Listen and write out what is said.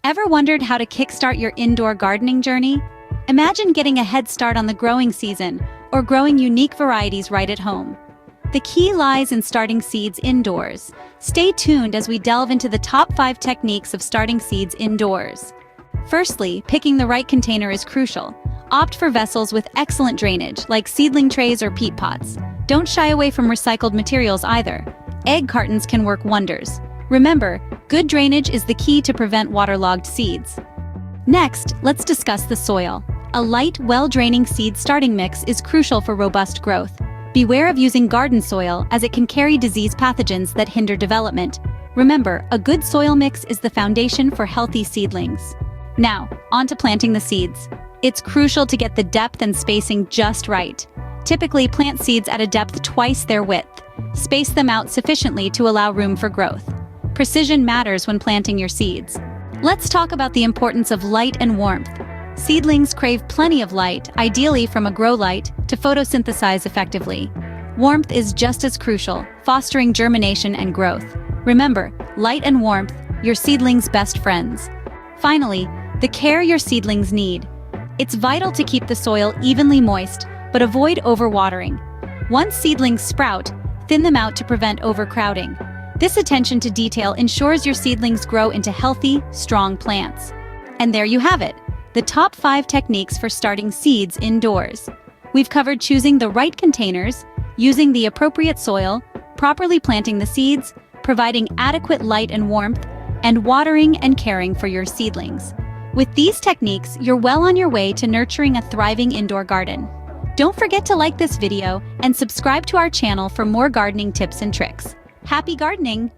Ever wondered how to kickstart your indoor gardening journey? Imagine getting a head start on the growing season or growing unique varieties right at home. The key lies in starting seeds indoors. Stay tuned as we delve into the top 5 techniques of starting seeds indoors. Firstly, picking the right container is crucial. Opt for vessels with excellent drainage, like seedling trays or peat pots. Don't shy away from recycled materials either. Egg cartons can work wonders. Remember, good drainage is the key to prevent waterlogged seeds. Next, let's discuss the soil. A light, well-draining seed starting mix is crucial for robust growth. Beware of using garden soil, as it can carry disease pathogens that hinder development. Remember, a good soil mix is the foundation for healthy seedlings. Now, on to planting the seeds. It's crucial to get the depth and spacing just right. Typically, plant seeds at a depth twice their width. Space them out sufficiently to allow room for growth. Precision matters when planting your seeds. Let's talk about the importance of light and warmth. Seedlings crave plenty of light, ideally from a grow light, to photosynthesize effectively. Warmth is just as crucial, fostering germination and growth. Remember, light and warmth, your seedlings' best friends. Finally, the care your seedlings need. It's vital to keep the soil evenly moist, but avoid overwatering. Once seedlings sprout, thin them out to prevent overcrowding. This attention to detail ensures your seedlings grow into healthy, strong plants. And there you have it, the top 5 techniques for starting seeds indoors. We've covered choosing the right containers, using the appropriate soil, properly planting the seeds, providing adequate light and warmth, and watering and caring for your seedlings. With these techniques, you're well on your way to nurturing a thriving indoor garden. Don't forget to like this video and subscribe to our channel for more gardening tips and tricks. Happy gardening!